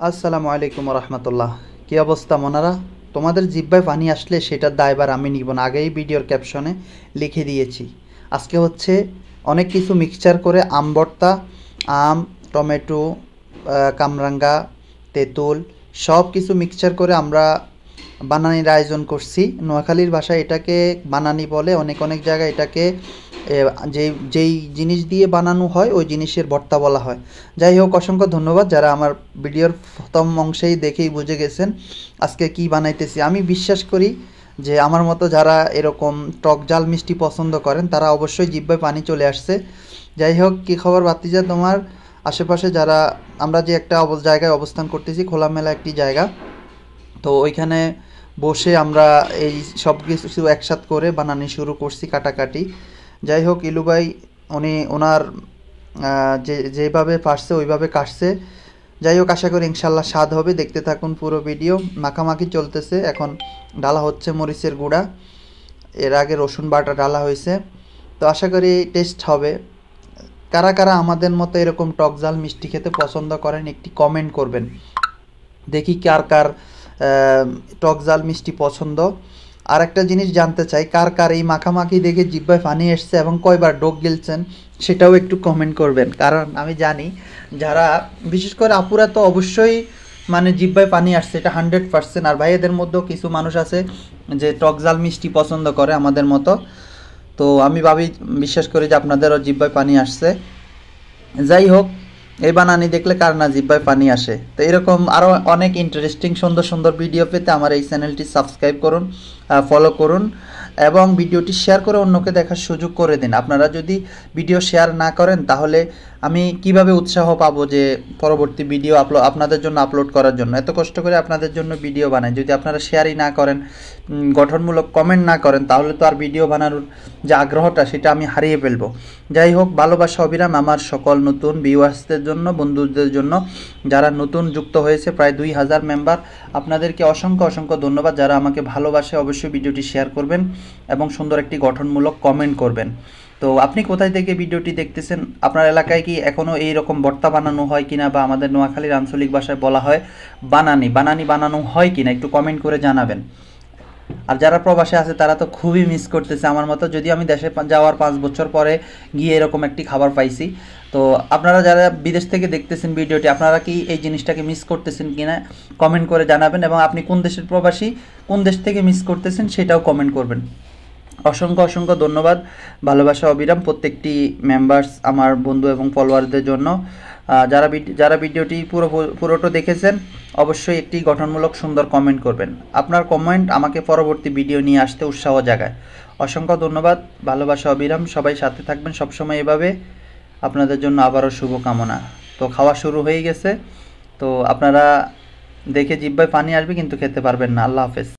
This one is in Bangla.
আসসালামু আলাইকুম রহমতুল্লাহ। কী অবস্থা মনারা? তোমাদের জিহ্বায় পানি আসলে সেটার দায়ভার আমি নিব না, আগেই ভিডিওর ক্যাপশনে লিখে দিয়েছি। আজকে হচ্ছে অনেক কিছু মিক্সচার করে আম ভর্তা, আম, টমেটো, কামরাঙ্গা, তেঁতুল সব কিছু মিক্সচার করে আমরা বানানির আয়োজন করছি। নোয়াখালীর ভাষায় এটাকে বানানি বলে, অনেক অনেক জায়গায় এটাকে যেই জিনিস দিয়ে বানানো হয় ওই জিনিসের ভর্তা বলা হয়। যাই হোক, অসংখ্য ধন্যবাদ যারা আমার ভিডিওর প্রথম অংশেই দেখেই বুঝে গেছেন আজকে কি বানাইতেছি। আমি বিশ্বাস করি যে আমার মতো যারা এরকম টক ঝাল মিষ্টি পছন্দ করেন তারা অবশ্যই জিহ্বায় পানি চলে আসছে। যাই হোক, কী খবর ভাতিজা তোমার? আশেপাশে যারা, আমরা যে একটা জায়গায় অবস্থান করতেছি, খোলামেলা একটি জায়গা, তো ওইখানে বসে আমরা এই সব কিছু একসাথ করে বানানি শুরু করছি, কাটাকাটি। যাই হোক, ইলু ভাই উনি ওনার যেভাবে পারছে ওইভাবে কাটছে। যাই হোক, আশা করি ইনশাল্লাহ স্বাদ হবে। দেখতে থাকুন পুরো ভিডিও। মাখামাখি চলতেছে, এখন ডালা হচ্ছে মরিচের গুঁড়া, এর আগে রসুন বাটা ডালা হয়েছে। তো আশা করি টেস্ট হবে। কারা কারা আমাদের মতো এরকম টক ঝাল মিষ্টি খেতে পছন্দ করেন একটি কমেন্ট করবেন, দেখি কার কার টক ঝাল মিষ্টি পছন্দ। আর একটা জিনিস জানতে চাই, কার কার এই মাখামাখি দেখে জিহ্বায় পানি এসছে এবং কয়বার ডোক গিলছেন সেটাও একটু কমেন্ট করবেন। কারণ আমি জানি যারা, বিশেষ করে আপুরা তো অবশ্যই মানে জিহ্বায় পানি আসছে, এটা 100%। আর ভাইয়েদের মধ্যেও কিছু মানুষ আছে যে টক ঝাল মিষ্টি পছন্দ করে আমাদের মতো। তো আমি বিশ্বাস করি যে আপনাদেরও জিহ্বায় পানি আসছে। যাই হোক, এই বানানি দেখলে কার না জিহ্বায় পানি আসে? তো এরকম আরও অনেক ইন্টারেস্টিং সুন্দর সুন্দর ভিডিও পেতে আমার এই চ্যানেলটি সাবস্ক্রাইব করুন, ফলো করুন এবং ভিডিওটি শেয়ার করে অন্যকে দেখার সুযোগ করে দিন। আপনারা যদি ভিডিও শেয়ার না করেন তাহলে আমি কিভাবে উৎসাহ পাবো যে পরবর্তী ভিডিও আপনাদের জন্য আপলোড করার জন্য? এত কষ্ট করে আপনাদের জন্য ভিডিও বানাই, যদি আপনারা শেয়ারই না করেন, গঠনমূলক কমেন্ট না করেন, তাহলে তো আর ভিডিও বানানোর যে আগ্রহটা সেটা আমি হারিয়ে ফেলবো। যাই হোক, ভালোবাসা অবিরাম আমার সকল নতুন ভিউয়ার্সদের জন্য, বন্ধুদের জন্য যারা নতুন যুক্ত হয়েছে, প্রায় 2000 মেম্বার, আপনাদেরকে অসংখ্য অসংখ্য ধন্যবাদ। যারা আমাকে ভালোবাসে অবশ্যই ভিডিওটি শেয়ার করবেন এবং সুন্দর একটি গঠনমূলক কমেন্ট করবেন। তো আপনি কোথায় থেকে ভিডিওটি দেখতেছেন? আপনার এলাকায় কি এখনও এই রকম ভর্তা বানানো হয় কিনা, বা আমাদের নোয়াখালীর আঞ্চলিক ভাষায় বলা হয় বানানি বানানো হয় কিনা, একটু কমেন্ট করে জানাবেন। আর যারা প্রবাসে আছে তারা তো খুবই মিস করতেছে আমার মতো, যদি আমি দেশে যাওয়ার 5 বছর পরে গিয়ে এরকম একটি খাবার পাইছি। তো আপনারা যারা বিদেশ থেকে দেখতেছেন ভিডিওটি, আপনারা কি এই জিনিসটাকে মিস করতেছেন কিনা কমেন্ট করে জানাবেন, এবং আপনি কোন দেশের প্রবাসী, কোন দেশ থেকে মিস করতেছেন সেটাও কমেন্ট করবেন। অসংখ্য অসংখ্য ধন্যবাদ, ভালোবাসা অবিরাম প্রত্যেকটি মেম্বার্স, আমার বন্ধু এবং ফলোয়ারদের জন্য। যারা ভিডিওটি পুরোটা দেখেছেন অবশ্যই একটি গঠনমূলক সুন্দর কমেন্ট করবেন। আপনার কমেন্ট আমাকে পরবর্তী ভিডিও নিয়ে আসতে উৎসাহ জাগায়। অসংখ্য ধন্যবাদ, ভালোবাসা অবিরাম। সবাই সাথে থাকবেন সবসময় এভাবে। আপনাদের জন্য আবারও শুভকামনা। তো খাওয়া শুরু হয়ে গেছে, তো আপনারা দেখে জিহ্বায় পানি আসবে কিন্তু খেতে পারবেন না। আল্লাহ হাফেজ।